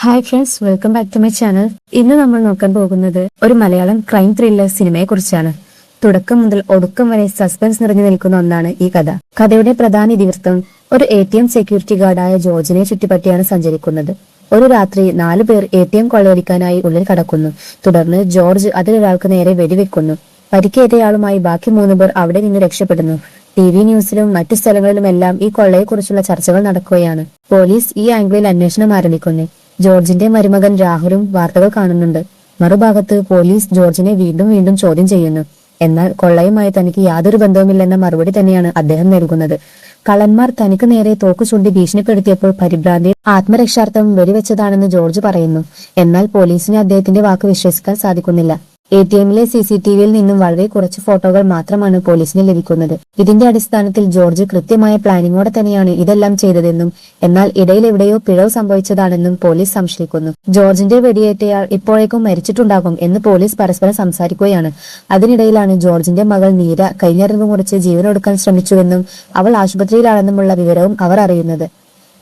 Hi friends, welcome back to my channel. ഇന്ന് നമ്മൾ നോക്കാൻ പോകുന്നത് ഒരു മലയാളം ക്രൈം ത്രില്ലർ സിനിമയെ കുറിച്ചാണ്. തുടക്കം മുതൽ ഒടുക്കം വരെ സസ്പെൻസ് നിറഞ്ഞു നിൽക്കുന്ന ഒന്നാണ് ഈ കഥ. കഥയുടെ പ്രധാന ഇതിവൃത്തം ഒരു ATM സെക്യൂരിറ്റി ഗാർഡായ ജോർജിനെ ചുറ്റിപ്പറ്റിയാണ് സഞ്ചരിക്കുന്നത്. ഒരു രാത്രി 4 പേർ ATM കൊള്ളയടിക്കാനായി ഉള്ളിൽ കടക്കുന്നു. തുടർന്ന് ജോർജ് അതിലൊരാൾക്ക് നേരെ വെടിവെക്കുന്നു. പരിക്കേറ്റയാളുമായി ബാക്കി 3 പേർ അവിടെ നിന്ന് രക്ഷപ്പെടുന്നു. TV ന്യൂസിലും മറ്റു സ്ഥലങ്ങളിലുമെല്ലാം ഈ കൊള്ളയെക്കുറിച്ചുള്ള ചർച്ചകൾ നടക്കുകയാണ്. പോലീസ് ഈ ആംഗിളിൽ അന്വേഷണം ആരംഭിക്കുന്നു. ജോർജിന്റെ മരുമകൻ രാഹുലും വാർത്തകൾ കാണുന്നുണ്ട്. മറുഭാഗത്ത് പോലീസ് ജോർജിനെ വീണ്ടും വീണ്ടും ചോദ്യം ചെയ്യുന്നു. എന്നാൽ കൊള്ളയുമായി തനിക്ക് യാതൊരു ബന്ധവുമില്ലെന്ന മറുപടി തന്നെയാണ് അദ്ദേഹം നൽകുന്നത്. കള്ളന്മാർ തനിക്ക് നേരെ തോക്ക് ചൂണ്ടി ഭീഷണിപ്പെടുത്തിയപ്പോൾ പരിഭ്രാന്തി ആത്മരക്ഷാർത്ഥം വെടിവെച്ചതാണെന്ന് ജോർജ് പറയുന്നു. എന്നാൽ പോലീസിന് അദ്ദേഹത്തിന്റെ വാക്ക് വിശ്വസിക്കാൻ സാധിക്കുന്നില്ല. ATMലെ CCTVയിൽ നിന്നും വളരെ കുറച്ച് ഫോട്ടോകൾ മാത്രമാണ് പോലീസിന് ലഭിക്കുന്നത്. ഇതിന്റെ അടിസ്ഥാനത്തിൽ ജോർജ് കൃത്യമായ പ്ലാനിങ്ങോടെ തന്നെയാണ് ഇതെല്ലാം ചെയ്തതെന്നും എന്നാൽ ഇടയിൽ എവിടെയോ പിഴവ് സംഭവിച്ചതാണെന്നും പോലീസ് സംശയിക്കുന്നു. ജോർജിന്റെ വെടിയേറ്റയാൾ ഇപ്പോഴേക്കും മരിച്ചിട്ടുണ്ടാകും എന്ന് പോലീസ് പരസ്പരം സംസാരിക്കുകയാണ്. അതിനിടയിലാണ് ജോർജിന്റെ മകൾ നീര കൈഞ്ഞറിവ് മുറിച്ച് ജീവനൊടുക്കാൻ ശ്രമിച്ചുവെന്നും അവൾ ആശുപത്രിയിലാണെന്നുമുള്ള വിവരവും അവർ അറിയുന്നത്.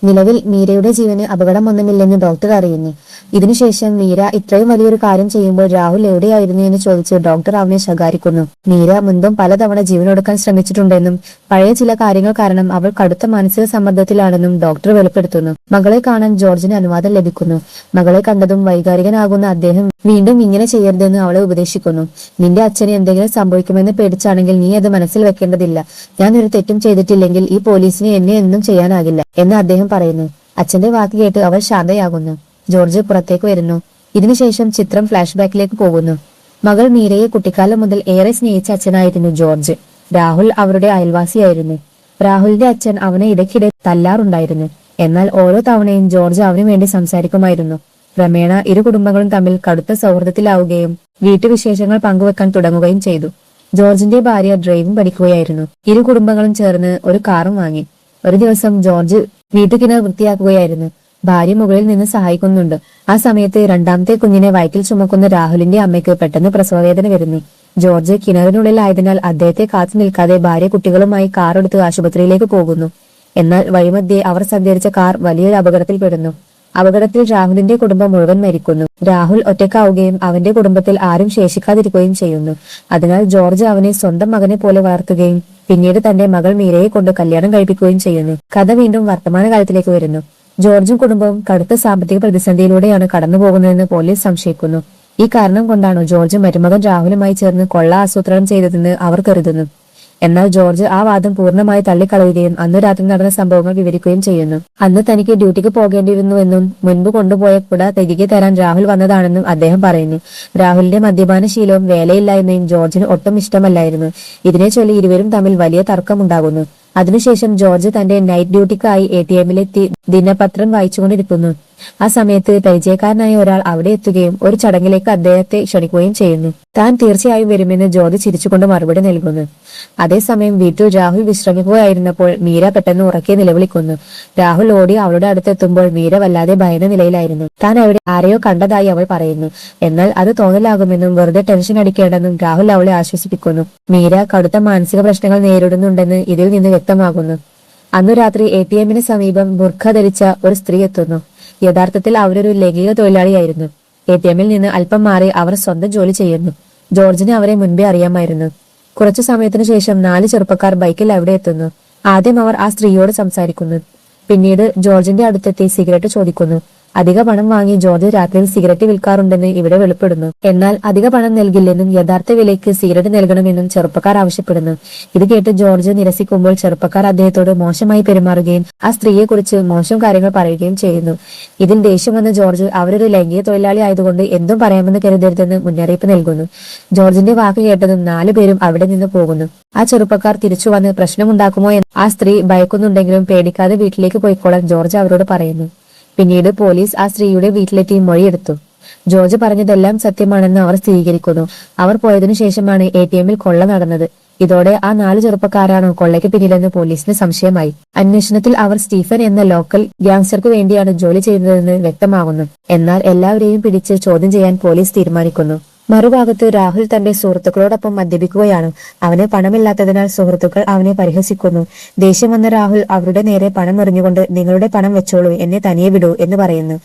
നിലവിൽ മീരയുടെ ജീവന് അപകടമൊന്നുമില്ലെന്ന് ഡോക്ടർ അറിയുന്നു. ഇതിനുശേഷം മീര ഇത്രയും വലിയൊരു കാര്യം ചെയ്യുമ്പോൾ രാഹുൽ എവിടെയായിരുന്നു എന്ന് ചോദിച്ച് ഡോക്ടർ അവനെ ശകാരിക്കുന്നു. മീര മുൻപും പലതവണ ജീവനൊടുക്കാൻ ശ്രമിച്ചിട്ടുണ്ടെന്നും പഴയ ചില കാര്യങ്ങൾ കാരണം അവൾ കടുത്ത മാനസിക സമ്മർദ്ദത്തിലാണെന്നും ഡോക്ടർ വെളിപ്പെടുത്തുന്നു. മകളെ കാണാൻ ജോർജിന് അനുവാദം ലഭിക്കുന്നു. മകളെ കണ്ടതും വൈകാരികനാകുന്ന അദ്ദേഹം വീണ്ടും ഇങ്ങനെ ചെയ്യരുതെന്ന് അവളെ ഉപദേശിക്കുന്നു. നിന്റെ അച്ഛന് എന്തെങ്കിലും സംഭവിക്കുമെന്ന് പേടിച്ചാണെങ്കിൽ നീ അത് മനസ്സിൽ വെക്കേണ്ടതില്ല. ഞാൻ ഒരു തെറ്റും ചെയ്തിട്ടില്ലെങ്കിൽ ഈ പോലീസിന് എന്നെ ഒന്നും ചെയ്യാനാകില്ല എന്ന് അദ്ദേഹം പറയുന്നു. അച്ഛന്റെ വാക്ക് കേട്ട് അവൾ ശാന്തയാകുന്നു. ജോർജ് പുറത്തേക്ക് വരുന്നു. ഇതിനുശേഷം ചിത്രം ഫ്ലാഷ് ബാക്കിലേക്ക് പോകുന്നു. മകൾ മീരയെ കുട്ടിക്കാലം മുതൽ ഏറെ സ്നേഹിച്ച അച്ഛനായിരുന്നു ജോർജ്. രാഹുൽ അവരുടെ അയൽവാസിയായിരുന്നു. രാഹുലിന്റെ അച്ഛൻ അവനെ ഇടയ്ക്കിടെ തല്ലാറുണ്ടായിരുന്നു. എന്നാൽ ഓരോ തവണയും ജോർജ് അവനു വേണ്ടി സംസാരിക്കുമായിരുന്നു. ക്രമേണ ഇരു കുടുംബങ്ങളും തമ്മിൽ കടുത്ത സൗഹൃദത്തിലാവുകയും വീട്ടുവിശേഷങ്ങൾ പങ്കുവെക്കാൻ തുടങ്ങുകയും ചെയ്തു. ജോർജിന്റെ ഭാര്യ ഡ്രൈവിംഗ് പഠിക്കുകയായിരുന്നു. ഇരു കുടുംബങ്ങളും ചേർന്ന് ഒരു കാറും വാങ്ങി. ഒരു ദിവസം ജോർജ് വീട്ടുകിണർ വൃത്തിയാക്കുകയായിരുന്നു. ഭാര്യ മുകളിൽ നിന്ന് സഹായിക്കുന്നുണ്ട്. ആ സമയത്ത് രണ്ടാമത്തെ കുഞ്ഞിനെ വയറ്റിൽ ചുമക്കുന്ന രാഹുലിന്റെ അമ്മയ്ക്ക് പെട്ടെന്ന് പ്രസവവേദന വരുന്നു. ജോർജ് കിണറിനുള്ളിലായതിനാൽ അദ്ദേഹത്തെ കാത്തു നിൽക്കാതെ ഭാര്യ കുട്ടികളുമായി കാർ എടുത്ത് ആശുപത്രിയിലേക്ക് പോകുന്നു. എന്നാൽ വഴിമധ്യേ അവർ സഞ്ചരിച്ച കാർ വലിയൊരു അപകടത്തിൽപ്പെടുന്നു. അപകടത്തിൽ രാഹുലിന്റെ കുടുംബം മുഴുവൻ മരിക്കുന്നു. രാഹുൽ ഒറ്റക്കാവുകയും അവന്റെ കുടുംബത്തിൽ ആരും ശേഷിക്കാതിരിക്കുകയും ചെയ്യുന്നു. അതിനാൽ ജോർജ് അവനെ സ്വന്തം മകനെ പോലെ വളർത്തുകയും പിന്നീട് തന്റെ മകൾ മീരയെ കൊണ്ട് കല്യാണം കഴിപ്പിക്കുകയും ചെയ്യുന്നു. കഥ വീണ്ടും വർത്തമാനകാലത്തിലേക്ക് വരുന്നു. ജോർജും കുടുംബവും കടുത്ത സാമ്പത്തിക പ്രതിസന്ധിയിലൂടെയാണ് കടന്നുപോകുന്നതെന്ന് പോലീസ് സംശയിക്കുന്നു. ഈ കാരണം കൊണ്ടാണ് ജോർജ് മരുമകൻ രാഹുലുമായി ചേർന്ന് കൊള്ള ആസൂത്രണം ചെയ്തതെന്ന് അവർ കരുതുന്നു. എന്നാൽ ജോർജ് ആ വാദം പൂർണ്ണമായി തള്ളിക്കളയുകയും അന്ന് രാത്രി നടന്ന സംഭവങ്ങൾ വിവരിക്കുകയും ചെയ്യുന്നു. അന്ന് തനിക്ക് ഡ്യൂട്ടിക്ക് പോകേണ്ടിയിരുന്നുവെന്നും മുൻപ് കൊണ്ടുപോയ കുട തിരികെ തരാൻ രാഹുൽ വന്നതാണെന്നും അദ്ദേഹം പറയുന്നു. രാഹുലിന്റെ മദ്യപാന ശീലവും വേലയില്ലായ്മയും ജോർജിന് ഒട്ടും ഇഷ്ടമല്ലായിരുന്നു. ഇതിനെ ചൊല്ലി ഇരുവരും തമ്മിൽ വലിയ തർക്കമുണ്ടാകുന്നു. അതിനുശേഷം ജോർജ് തന്റെ നൈറ്റ് ഡ്യൂട്ടിക്കായി ATMലെത്തി ദിനപത്രം വായിച്ചുകൊണ്ടിരിക്കുന്നു. ആ സമയത്ത് പരിചയക്കാരനായ ഒരാൾ അവിടെ എത്തുകയും ഒരു ചടങ്ങിലേക്ക് അദ്ദേഹത്തെ ക്ഷണിക്കുകയും ചെയ്യുന്നു. താൻ തീർച്ചയായും വരുമെന്ന് ജോർജ് ചിരിച്ചുകൊണ്ട് മറുപടി നൽകുന്നു. അതേസമയം വീട്ടിൽ രാഹുൽ വിശ്രമിക്കുകയായിരുന്നപ്പോൾ മീര പെട്ടെന്ന് ഉറക്കെ നിലവിളിക്കുന്നു. രാഹുൽ ഓടി അവളുടെ അടുത്തെത്തുമ്പോൾ മീര വല്ലാതെ ഭയന്ന നിലയിലായിരുന്നു. താൻ അവിടെ ആരെയോ കണ്ടതായി അവൾ പറയുന്നു. എന്നാൽ അത് തോന്നലാകുമെന്നും വെറുതെ ടെൻഷൻ അടിക്കേണ്ടെന്നും രാഹുൽ അവളെ ആശ്വസിപ്പിക്കുന്നു. മീര കടുത്ത മാനസിക പ്രശ്നങ്ങൾ നേരിടുന്നുണ്ടെന്ന് ഇതിൽ നിന്ന് വ്യക്തമാകുന്നു. അന്നു രാത്രി ATMന് സമീപം ബുർഖ ധരിച്ച ഒരു സ്ത്രീ എത്തുന്നു. യഥാർത്ഥത്തിൽ അവരൊരു ലൈംഗിക തൊഴിലാളിയായിരുന്നു. ATMൽ നിന്ന് അല്പം മാറി അവർ സ്വന്തം ജോലി ചെയ്യുന്നു. ജോർജിന് അവരെ മുൻപേ അറിയാമായിരുന്നു. കുറച്ചു സമയത്തിനു ശേഷം 4 ചെറുപ്പക്കാർ ബൈക്കിൽ അവിടെ എത്തുന്നു. ആദ്യം അവർ ആ സ്ത്രീയോട് സംസാരിക്കുന്നു. പിന്നീട് ജോർജിന്റെ അടുത്തെത്തി സിഗരറ്റ് ചോദിക്കുന്നു. അധിക പണം വാങ്ങി ജോർജ് രാത്രിയിൽ സിഗരറ്റ് വിൽക്കാറുണ്ടെന്ന് ഇവിടെ വെളിപ്പെടുന്നു. എന്നാൽ അധിക പണം നൽകില്ലെന്നും യഥാർത്ഥ വിലയ്ക്ക് സിഗരറ്റ് നൽകണമെന്നും ചെറുപ്പക്കാർ ആവശ്യപ്പെടുന്നു. ഇത് കേട്ട് ജോർജ് നിരസിക്കുമ്പോൾ ചെറുപ്പക്കാർ അദ്ദേഹത്തോട് മോശമായി പെരുമാറുകയും ആ സ്ത്രീയെ കുറിച്ച് മോശം കാര്യങ്ങൾ പറയുകയും ചെയ്യുന്നു. ഇതിൽ ദേഷ്യം വന്ന ജോർജ് അവരൊരു ലൈംഗിക തൊഴിലാളി ആയതുകൊണ്ട് എന്തും പറയാമെന്ന് കരുതരുതെന്ന് മുന്നറിയിപ്പ് നൽകുന്നു. ജോർജിന്റെ വാക്ക് കേട്ടതും 4 പേരും അവിടെ നിന്ന് പോകുന്നു. ആ ചെറുപ്പക്കാർ തിരിച്ചു വന്ന് പ്രശ്നമുണ്ടാക്കുമോ എന്ന് ആ സ്ത്രീ ഭയക്കുന്നുണ്ടെങ്കിലും പേടിക്കാതെ വീട്ടിലേക്ക് പോയിക്കോളാൻ ജോർജ് അവരോട് പറയുന്നു. പിന്നീട് പോലീസ് ആ സ്ത്രീയുടെ വീട്ടിലെത്തി മൊഴിയെടുത്തു. ജോർജ് പറഞ്ഞതെല്ലാം സത്യമാണെന്ന് അവർ സ്ഥിരീകരിക്കുന്നു. അവർ പോയതിനു ശേഷമാണ് ATMൽ കൊള്ള നടന്നത്. ഇതോടെ ആ 4 ചെറുപ്പക്കാരാണ് കൊള്ളയ്ക്ക് പിന്നിലെന്ന് പോലീസിന് സംശയമായി. അന്വേഷണത്തിൽ അവർ സ്റ്റീഫൻ എന്ന ലോക്കൽ ഗ്യാങ്സ്റ്റർക്ക് വേണ്ടിയാണ് ജോലി ചെയ്യുന്നതെന്ന് വ്യക്തമാകുന്നു. എന്നാൽ എല്ലാവരെയും പിടിച്ച് ചോദ്യം ചെയ്യാൻ പോലീസ് തീരുമാനിക്കുന്നു. മറുഭാഗത്ത് രാഹുൽ തന്റെ സുഹൃത്തുക്കളോടൊപ്പം മദ്യപിക്കുകയാണ്. അവന് പണമില്ലാത്തതിനാൽ സുഹൃത്തുക്കൾ അവനെ പരിഹസിക്കുന്നു. ദേഷ്യം വന്ന രാഹുൽ അവരുടെ നേരെ പണം എറിഞ്ഞുകൊണ്ട് നിങ്ങളുടെ പണം വെച്ചോളൂ, എന്നെ തനിയെ വിടൂ എന്ന് പറയുന്നു.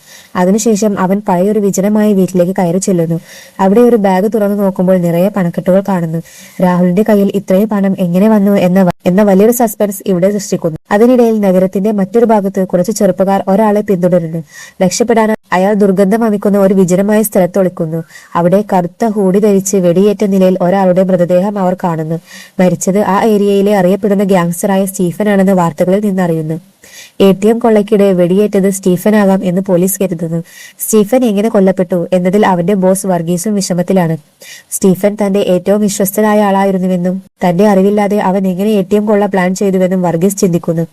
അതിനുശേഷം അവൻ പഴയൊരു വിജനമായ വീട്ടിലേക്ക് കയറി ചെല്ലുന്നു. അവിടെ ഒരു ബാഗ് തുറന്നു നോക്കുമ്പോൾ നിറയെ പണക്കെട്ടുകൾ കാണുന്നു. രാഹുലിന്റെ കയ്യിൽ ഇത്രയും പണം എങ്ങനെ വന്നു എന്ന വലിയൊരു സസ്പെൻസ് ഇവിടെ സൃഷ്ടിക്കുന്നു. അതിനിടയിൽ നഗരത്തിന്റെ മറ്റൊരു ഭാഗത്ത് കുറച്ച് ചെറുപ്പക്കാർ ഒരാളെ പിന്തുടരുന്നു. രക്ഷപ്പെടാൻ അയാൾ ദുർഗന്ധം വമിക്കുന്ന ഒരു വിജനമായ സ്ഥലത്ത് ഒളിക്കുന്നു. അവിടെ കറുത്ത ഹൂഡി ധരിച്ച് വെടിയേറ്റ നിലയിൽ ഒരാളുടെ മൃതദേഹം അവർ കാണുന്നു. മരിച്ചത് ആ ഏരിയയിലെ അറിയപ്പെടുന്ന ഗ്യാങ്സ്റ്ററായ സ്റ്റീഫൻ ആണെന്ന് വാർത്തകളിൽ നിന്നറിയുന്നു. ATM കൊള്ളയ്ക്കിടെ വെടിയേറ്റത് സ്റ്റീഫൻ ആകാം എന്ന് പോലീസ് കരുതുന്നു. സ്റ്റീഫൻ എങ്ങനെ കൊല്ലപ്പെട്ടു എന്നതിൽ അവന്റെ ബോസ് വർഗീസും വിഷമത്തിലാണ്. സ്റ്റീഫൻ തന്റെ ഏറ്റവും വിശ്വസ്തനായ ആളായിരുന്നുവെന്നും തന്റെ അറിവില്ലാതെ അവൻ എങ്ങനെ ATM കൊള്ള പ്ലാൻ ചെയ്തുവെന്നും വർഗീസ് ചിന്തിക്കുന്നു.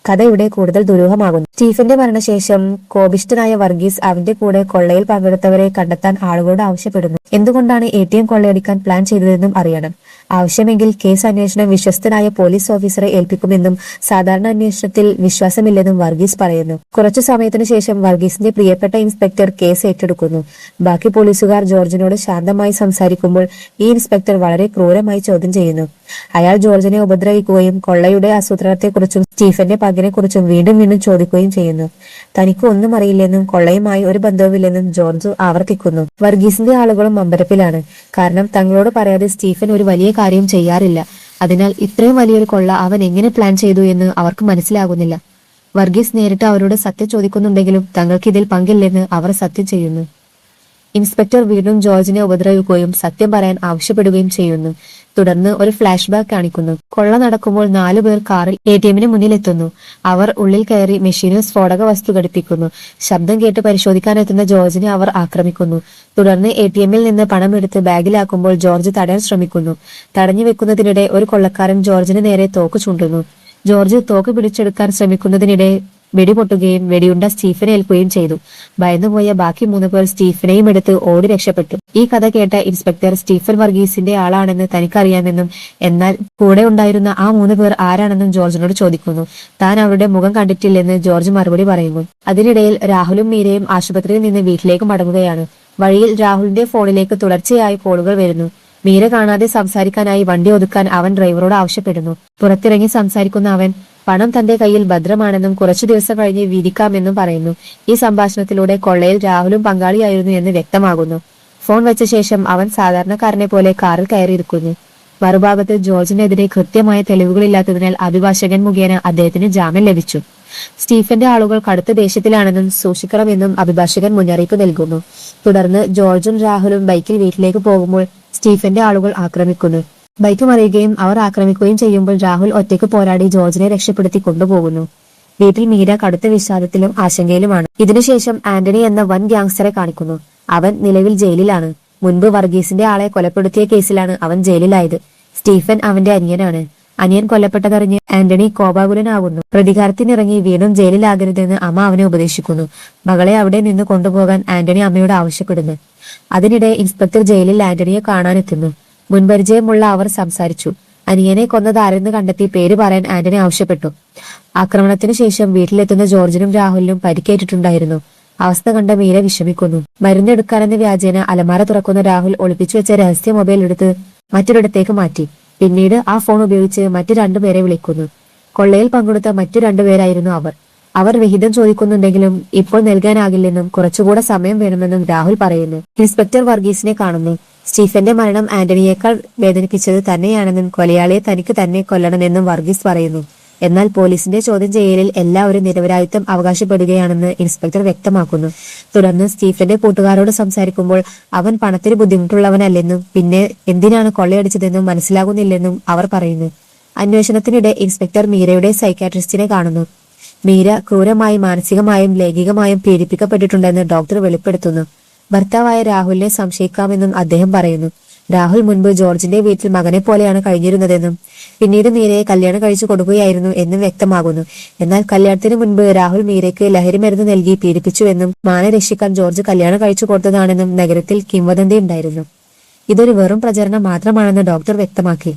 കഥ ഇവിടെ കൂടുതൽ ദുരൂഹമാകുന്നു. സ്റ്റീഫന്റെ മരണശേഷം കോപിഷ്ഠനായ വർഗീസ് അവന്റെ കൂടെ കൊള്ളയിൽ പങ്കെടുത്തവരെ കണ്ടെത്താൻ ആളുകളോട് ആവശ്യപ്പെടുന്നു. എന്തുകൊണ്ടാണ് ATM കൊള്ളയടിക്കാൻ പ്ലാൻ ചെയ്തതെന്നും അറിയണം. ആവശ്യമെങ്കിൽ കേസ് അന്വേഷണം വിശ്വസ്തനായ പോലീസ് ഓഫീസറെ ഏൽപ്പിക്കുമെന്നും സാധാരണ അന്വേഷണത്തിൽ വിശ്വാസമില്ലെന്നും വർഗീസ് പറയുന്നു. കുറച്ചു സമയത്തിനു ശേഷം വർഗീസിന്റെ പ്രിയപ്പെട്ട ഇൻസ്പെക്ടർ കേസ് ഏറ്റെടുക്കുന്നു. ബാക്കി പോലീസുകാർ ജോർജിനോട് ശാന്തമായി സംസാരിക്കുമ്പോൾ ഈ ഇൻസ്പെക്ടർ വളരെ ക്രൂരമായി ചോദ്യം ചെയ്യുന്നു. അയാൾ ജോർജിനെ ഉപദ്രവിക്കുകയും കൊള്ളയുടെ ആസൂത്രണത്തെക്കുറിച്ചും സ്റ്റീഫന്റെ പങ്കിനെക്കുറിച്ചും വീണ്ടും വീണ്ടും ചോദിക്കുകയും ചെയ്യുന്നു. തനിക്ക് ഒന്നും അറിയില്ലെന്നും കൊള്ളയുമായി ഒരു ബന്ധവുമില്ലെന്നും ജോർജ് ആവർത്തിക്കുന്നു. വർഗീസിന്റെ ആളുകളും അമ്പരപ്പിലാണ്. കാരണം തങ്ങളോട് പറയാതെ സ്റ്റീഫൻ ഒരു വലിയ കാര്യം ചെയ്യാറില്ല. അതിനാൽ ഇത്രയും വലിയൊരു കൊള്ള അവൻ എങ്ങനെ പ്ലാൻ ചെയ്തു എന്ന് അവർക്ക് മനസ്സിലാകുന്നില്ല. വർഗീസ് നേരിട്ട് അവരോട് സത്യം ചോദിക്കുന്നുണ്ടെങ്കിലും തങ്ങൾക്ക് ഇതിൽ പങ്കില്ലെന്ന് അവർ സത്യം ചെയ്യുന്നു. ഇൻസ്പെക്ടർ വീണ്ടും ജോർജിനെ ഉപദ്രവിക്കുകയും സത്യം പറയാൻ ആവശ്യപ്പെടുകയും ചെയ്യുന്നു. തുടർന്ന് ഒരു ഫ്ലാഷ് ബാക്ക് കാണിക്കുന്നു. കൊള്ള നടക്കുമ്പോൾ 4 പേർ കാറിൽ ATMന് മുന്നിലെത്തുന്നു. അവർ ഉള്ളിൽ കയറി മെഷീനിൽ സ്ഫോടക വസ്തു ഘടിപ്പിക്കുന്നു. ശബ്ദം കേട്ട് പരിശോധിക്കാനെത്തുന്ന ജോർജിനെ അവർ ആക്രമിക്കുന്നു. തുടർന്ന് ATMൽ നിന്ന് പണം എടുത്ത് ബാഗിലാക്കുമ്പോൾ ജോർജ് തടയാൻ ശ്രമിക്കുന്നു. തടഞ്ഞു വെക്കുന്നതിനിടെ ഒരു കൊള്ളക്കാരൻ ജോർജിന് നേരെ തോക്ക് ചൂണ്ടുന്നു. ജോർജ് തോക്ക് പിടിച്ചെടുക്കാൻ ശ്രമിക്കുന്നതിനിടെ വെടിപൊട്ടുകയും വെടിയുണ്ട സ്റ്റീഫനെ ഏൽക്കുകയും ചെയ്തു. ഭയന്നുപോയ ബാക്കി 3 പേർ സ്റ്റീഫനെയും എടുത്ത് ഓടി രക്ഷപ്പെട്ടു. ഈ കഥ കേട്ട ഇൻസ്പെക്ടർ സ്റ്റീഫൻ വർഗീസിന്റെ ആളാണെന്ന് തനിക്കറിയാമെന്നും എന്നാൽ കൂടെ ഉണ്ടായിരുന്ന ആ 3 പേർ ആരാണെന്നും ജോർജിനോട് ചോദിക്കുന്നു. താൻ അവരുടെ മുഖം കണ്ടിട്ടില്ലെന്ന് ജോർജ് മറുപടി പറയുന്നു. അതിനിടയിൽ രാഹുലും മീരയും ആശുപത്രിയിൽ നിന്ന് വീട്ടിലേക്ക് മടങ്ങുകയാണ്. വഴിയിൽ രാഹുലിന്റെ ഫോണിലേക്ക് തുടർച്ചയായി കോളുകൾ വരുന്നു. മീര കാണാതെ സംസാരിക്കാനായി വണ്ടി ഒതുക്കാൻ അവൻ ഡ്രൈവറോട് ആവശ്യപ്പെടുന്നു. പുറത്തിറങ്ങി സംസാരിക്കുന്ന അവൻ പണം തന്റെ കയ്യിൽ ഭദ്രമാണെന്നും കുറച്ചു ദിവസം കഴിഞ്ഞ് വീതിക്കാമെന്നും പറയുന്നു. ഈ സംഭാഷണത്തിലൂടെ കൊള്ളയിൽ രാഹുലും പങ്കാളിയായിരുന്നു എന്ന് വ്യക്തമാകുന്നു. ഫോൺ വെച്ച ശേഷം അവൻ സാധാരണക്കാരനെ പോലെ കാറിൽ കയറിയിരിക്കുന്നു. മറുഭാഗത്ത് ജോർജിനെതിരെ കൃത്യമായ തെളിവുകളില്ലാത്തതിനാൽ അഭിഭാഷകൻ മുഖേന അദ്ദേഹത്തിന് ജാമ്യം ലഭിച്ചു. സ്റ്റീഫന്റെ ആളുകൾ കടുത്ത ദേഷ്യത്തിലാണെന്നും സൂക്ഷിക്കണമെന്നും അഭിഭാഷകൻ മുന്നറിയിപ്പ് നൽകുന്നു. തുടർന്ന് ജോർജും രാഹുലും ബൈക്കിൽ വീട്ടിലേക്ക് പോകുമ്പോൾ സ്റ്റീഫന്റെ ആളുകൾ ആക്രമിക്കുന്നു. ബൈക്ക് മറിയുകയും അവർ ആക്രമിക്കുകയും ചെയ്യുമ്പോൾ രാഹുൽ ഒറ്റയ്ക്ക് പോരാടി ജോർജിനെ രക്ഷപ്പെടുത്തി കൊണ്ടുപോകുന്നു. വീട്ടിൽ മീര കടുത്ത വിഷാദത്തിലും ആശങ്കയിലുമാണ്. ഇതിനുശേഷം ആന്റണി എന്ന വൻ ഗ്യാങ്സ്റ്ററെ കാണിക്കുന്നു. അവൻ നിലവിൽ ജയിലിലാണ്. മുൻപ് വർഗീസിന്റെ ആളെ കൊലപ്പെടുത്തിയ കേസിലാണ് അവൻ ജയിലിലായത്. സ്റ്റീഫൻ അവന്റെ അനിയനാണ്. അനിയൻ കൊല്ലപ്പെട്ടതറിഞ്ഞ് ആന്റണി കോപാകുലനാകുന്നു. പ്രതികാരത്തിനിറങ്ങി വീണ്ടും ജയിലിലാകരുതെന്ന് അമ്മ അവനെ ഉപദേശിക്കുന്നു. മകളെ അവിടെ നിന്ന് കൊണ്ടുപോകാൻ ആന്റണി അമ്മയോട് ആവശ്യപ്പെടുന്നു. അതിനിടെ ഇൻസ്പെക്ടർ ജയിലിൽ ആന്റണിയെ കാണാനെത്തുന്നു. മുൻപരിചയമുള്ള അവർ സംസാരിച്ചു. അനിയനെ കൊന്നത് ആരെന്ന് കണ്ടെത്തി പേര് പറയാൻ ആന്റണി ആവശ്യപ്പെട്ടു. ആക്രമണത്തിന് ശേഷം വീട്ടിലെത്തുന്ന ജോർജിനും രാഹുലിനും പരിക്കേറ്റിട്ടുണ്ടായിരുന്നു. അവസ്ഥ കണ്ട മീര വിഷമിക്കുന്നു. മരുന്നെടുക്കാനെന്ന വ്യാജേന അലമാര തുറക്കുന്ന രാഹുൽ ഒളിപ്പിച്ചു വെച്ച രഹസ്യ മൊബൈൽ എടുത്ത് മറ്റൊരിടത്തേക്ക് മാറ്റി. പിന്നീട് ആ ഫോൺ ഉപയോഗിച്ച് മറ്റു 2 പേരെ വിളിക്കുന്നു. കൊള്ളയിൽ പങ്കെടുത്ത മറ്റു 2 പേരായിരുന്നു അവർ വിഹിതം ചോദിക്കുന്നുണ്ടെങ്കിലും ഇപ്പോൾ നൽകാനാകില്ലെന്നും കുറച്ചുകൂടെ സമയം വേണമെന്നും രാഹുൽ പറയുന്നു. ഇൻസ്പെക്ടർ വർഗീസിനെ കാണുന്നു. സ്റ്റീഫന്റെ മരണം ആന്റണിയേക്കാൾ വേദനിപ്പിച്ചത് തന്നെയാണെന്നും കൊലയാളിയെ തനിക്ക് തന്നെ കൊല്ലണമെന്നും വർഗീസ് പറയുന്നു. എന്നാൽ പോലീസിന്റെ ചോദ്യം ചെയ്യലിൽ എല്ലാവരും നിരപരാധിത്വം അവകാശപ്പെടുകയാണെന്ന് ഇൻസ്പെക്ടർ വ്യക്തമാക്കുന്നു. തുടർന്ന് സ്റ്റീഫന്റെ കൂട്ടുകാരോട് സംസാരിക്കുമ്പോൾ അവൻ പണത്തിന് ബുദ്ധിമുട്ടുള്ളവനല്ലെന്നും പിന്നെ എന്തിനാണ് കൊള്ളയടിച്ചതെന്നും മനസ്സിലാകുന്നില്ലെന്നും അവർ പറയുന്നു. അന്വേഷണത്തിനിടെ ഇൻസ്പെക്ടർ മീരയുടെ സൈക്കാട്രിസ്റ്റിനെ കാണുന്നു. മീര ക്രൂരമായും മാനസികമായും ലൈംഗികമായും പീഡിപ്പിക്കപ്പെട്ടിട്ടുണ്ടെന്ന് ഡോക്ടർ വെളിപ്പെടുത്തുന്നു. ഭർത്താവായ രാഹുലിനെ സംശയിക്കാമെന്നും അദ്ദേഹം പറയുന്നു. രാഹുൽ മുൻപ് ജോർജിന്റെ വീട്ടിൽ മകനെ പോലെയാണ് കഴിഞ്ഞിരുന്നതെന്നും പിന്നീട് മീരയെ കല്യാണം കഴിച്ചു കൊടുക്കുകയായിരുന്നു എന്നും വ്യക്തമാകുന്നു. എന്നാൽ കല്യാണത്തിന് മുൻപ് രാഹുൽ മീരയ്ക്ക് ലഹരി മരുന്ന് നൽകി പീഡിപ്പിച്ചുവെന്നും മാനെ രക്ഷിക്കാൻ ജോർജ് കല്യാണം കഴിച്ചു കൊടുത്തതാണെന്നും നഗരത്തിൽ കിംവദന്തി ഉണ്ടായിരുന്നു. ഇതൊരു വെറും പ്രചരണം മാത്രമാണെന്ന് ഡോക്ടർ വ്യക്തമാക്കി.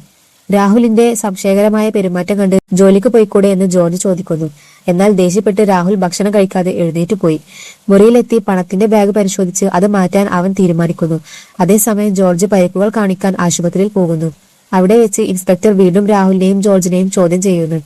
രാഹുലിന്റെ സംശയകരമായ പെരുമാറ്റം കണ്ട് ജോലിക്ക് പോയിക്കൂടെ എന്ന് ജോർജ് ചോദിക്കുന്നു. എന്നാൽ ദേഷ്യപ്പെട്ട് രാഹുൽ ഭക്ഷണം കഴിക്കാതെ എഴുന്നേറ്റ് പോയി. മുറിയിലെത്തി പണത്തിന്റെ ബാഗ് പരിശോധിച്ച് അത് മാറ്റാൻ അവൻ തീരുമാനിക്കുന്നു. അതേസമയം ജോർജ് പരിക്കുകൾ കാണിക്കാൻ ആശുപത്രിയിൽ പോകുന്നു. അവിടെ വെച്ച് ഇൻസ്പെക്ടർ വീണ്ടും രാഹുലിനെയും ജോർജിനെയും ചോദ്യം ചെയ്യുന്നു.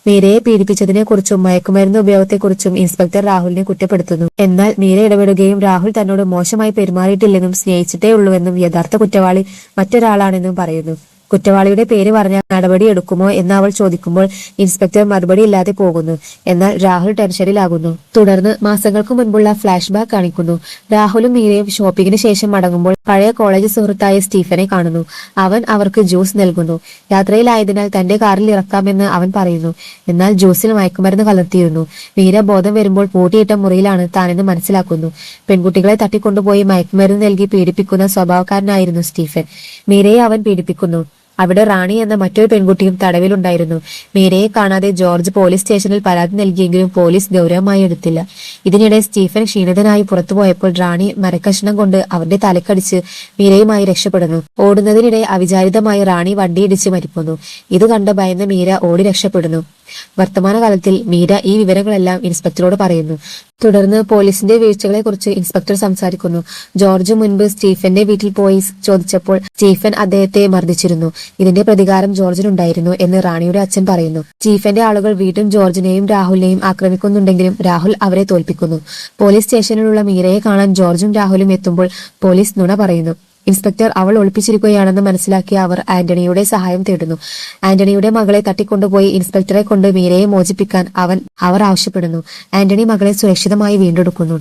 മീരയെ പീഡിപ്പിച്ചതിനെ കുറിച്ചും മയക്കുമരുന്ന് ഉപയോഗത്തെക്കുറിച്ചും ഇൻസ്പെക്ടർ രാഹുലിനെ കുറ്റപ്പെടുത്തുന്നു. എന്നാൽ മീര ഇടപെടുകയും രാഹുൽ തന്നോട് മോശമായി പെരുമാറിയിട്ടില്ലെന്നും സ്നേഹിച്ചിട്ടേ ഉള്ളൂവെന്നും യഥാർത്ഥ കുറ്റവാളി മറ്റൊരാളാണെന്നും പറയുന്നു. കുറ്റവാളിയുടെ പേര് പറഞ്ഞാൽ നടപടി എടുക്കുമോ എന്ന് അവൾ ചോദിക്കുമ്പോൾ ഇൻസ്പെക്ടർ മറുപടി ഇല്ലാതെ പോകുന്നു. എന്നാൽ രാഹുൽ ടെൻഷനിലാകുന്നു. തുടർന്ന് മാസങ്ങൾക്ക് മുൻപുള്ള ഫ്ലാഷ് ബാക്ക് കാണിക്കുന്നു. രാഹുലും മീരയും ഷോപ്പിങ്ങിന് ശേഷം മടങ്ങുമ്പോൾ പഴയ കോളേജ് സുഹൃത്തായ സ്റ്റീഫനെ കാണുന്നു. അവൻ അവർക്ക് ജ്യൂസ് നൽകുന്നു. യാത്രയിലായതിനാൽ തന്റെ കാറിൽ ഇറക്കാമെന്ന് അവൻ പറയുന്നു. എന്നാൽ ജ്യൂസിൽ മയക്കുമരുന്ന് കലർത്തിയിരുന്നു. മീര ബോധം വരുമ്പോൾ പൂട്ടിയിട്ട മുറിയിലാണ് താനെന്ന് മനസ്സിലാക്കുന്നു. പെൺകുട്ടികളെ തട്ടിക്കൊണ്ടുപോയി മയക്കുമരുന്ന് നൽകി പീഡിപ്പിക്കുന്ന സ്വഭാവക്കാരനായിരുന്നു സ്റ്റീഫൻ. മീരയെ അവൻ പീഡിപ്പിക്കുന്നു. അവിടെ റാണി എന്ന മറ്റൊരു പെൺകുട്ടിയും തടവിലുണ്ടായിരുന്നു. മീരയെ കാണാതെ ജോർജ് പോലീസ് സ്റ്റേഷനിൽ പരാതി നൽകിയെങ്കിലും പോലീസ് ഗൗരവമായി എടുത്തില്ല. ഇതിനിടെ സ്റ്റീഫൻ ക്ഷീണിതനായി പുറത്തുപോയപ്പോൾ റാണി മരക്കഷ്ണം കൊണ്ട് അവന്റെ തലക്കടിച്ച് മീരയുമായി രക്ഷപ്പെടുന്നു. ഓടുന്നതിനിടെ അവിചാരിതമായി റാണി വണ്ടിയിടിച്ച് മരിക്കുന്നു. ഇത് കണ്ട് ഭയന്ന മീര ഓടി രക്ഷപ്പെടുന്നു. വർത്തമാനകാലത്തിൽ മീര ഈ വിവരങ്ങളെല്ലാം ഇൻസ്പെക്ടറോട് പറയുന്നു. തുടർന്ന് പോലീസിന്റെ വീഴ്ചകളെ കുറിച്ച് ഇൻസ്പെക്ടർ സംസാരിക്കുന്നു. ജോർജ് മുൻപ് സ്റ്റീഫന്റെ വീട്ടിൽ പോയി ചോദിച്ചപ്പോൾ സ്റ്റീഫൻ അദ്ദേഹത്തെ മർദ്ദിച്ചിരുന്നു. ഇതിന്റെ പ്രതികാരം ജോർജിനുണ്ടായിരുന്നു എന്ന് റാണിയുടെ അച്ഛൻ പറയുന്നു. സ്റ്റീഫന്റെ ആളുകൾ വീണ്ടും ജോർജിനെയും രാഹുലിനെയും ആക്രമിക്കുന്നുണ്ടെങ്കിലും രാഹുൽ അവരെ തോൽപ്പിക്കുന്നു. പോലീസ് സ്റ്റേഷനിലുള്ള മീരയെ കാണാൻ ജോർജും രാഹുലും എത്തുമ്പോൾ പോലീസ് നുണ പറയുന്നു. ഇൻസ്പെക്ടർ അവൾ ഒളിപ്പിച്ചിരിക്കുകയാണെന്ന് മനസ്സിലാക്കിയ അവർ ആന്റണിയുടെ സഹായം തേടുന്നു. ആന്റണിയുടെ മകളെ തട്ടിക്കൊണ്ടുപോയി ഇൻസ്പെക്ടറെ കൊണ്ട് മീരയെ മോചിപ്പിക്കാൻ അവർ ആവശ്യപ്പെടുന്നു. ആന്റണി മകളെ സുരക്ഷിതമായി വീണ്ടെടുക്കുന്നു.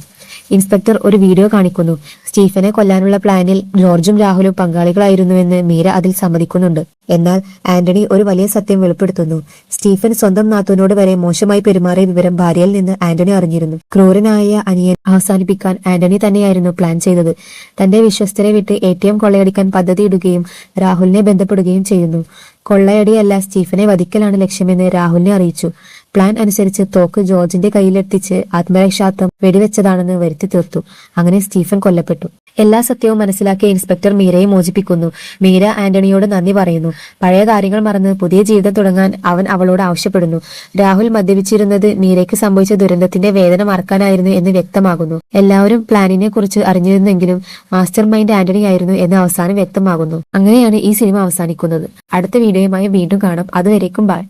ഇൻസ്പെക്ടർ ഒരു വീഡിയോ കാണിക്കുന്നു. സ്റ്റീഫനെ കൊല്ലാനുള്ള പ്ലാനിൽ ജോർജും രാഹുലും പങ്കാളികളായിരുന്നുവെന്ന് മീര അതിൽ സമ്മതിക്കുന്നുണ്ട്. എന്നാൽ ആന്റണി ഒരു വലിയ സത്യം വെളിപ്പെടുത്തുന്നു. സ്റ്റീഫൻ സ്വന്തം നാത്തൂനോട് വരെ മോശമായി പെരുമാറിയ വിവരം ഭാര്യയിൽ നിന്ന് ആന്റണി അറിഞ്ഞിരുന്നു. ക്രൂരനായ അനിയൻ അവസാനിപ്പിക്കാൻ ആന്റണി തന്നെയായിരുന്നു പ്ലാൻ ചെയ്തത്. തന്റെ വിശ്വസ്തരെ വിട്ട് ATM കൊള്ളയടിക്കാൻ പദ്ധതിയിടുകയും രാഹുലിനെ ബന്ധപ്പെടുകയും ചെയ്യുന്നു. കൊള്ളയടിയല്ല, സ്റ്റീഫനെ വധിക്കലാണ് ലക്ഷ്യമെന്ന് രാഹുലിനെ അറിയിച്ചു. പ്ലാൻ അനുസരിച്ച് തോക്ക് ജോർജിന്റെ കയ്യിലെത്തിച്ച് ആത്മരക്ഷാർത്ഥം വെടിവെച്ചതാണെന്ന് വരുത്തി തീർത്തു. അങ്ങനെ സ്റ്റീഫൻ കൊല്ലപ്പെട്ടു. എല്ലാ സത്യവും മനസ്സിലാക്കിയ ഇൻസ്പെക്ടർ മീരയെ മോചിപ്പിക്കുന്നു. മീര ആന്റണിയോട് നന്ദി പറയുന്നു. പഴയ കാര്യങ്ങൾ മറന്ന് പുതിയ ജീവിതം തുടങ്ങാൻ അവൻ അവളോട് ആവശ്യപ്പെടുന്നു. രാഹുൽ മദ്യപിച്ചിരുന്നത് മീരയ്ക്ക് സംഭവിച്ച ദുരന്തത്തിന്റെ വേദന മറക്കാനായിരുന്നു എന്ന് വ്യക്തമാകുന്നു. എല്ലാവരും പ്ലാനിനെ കുറിച്ച് അറിഞ്ഞിരുന്നെങ്കിലും മാസ്റ്റർ മൈൻഡ് ആന്റണി ആയിരുന്നു എന്ന് അവസാനം വ്യക്തമാകുന്നു. അങ്ങനെയാണ് ഈ സിനിമ അവസാനിക്കുന്നത്. അടുത്ത വീഡിയോയുമായി വീണ്ടും കാണാം. അതുവരേക്കും ബൈ.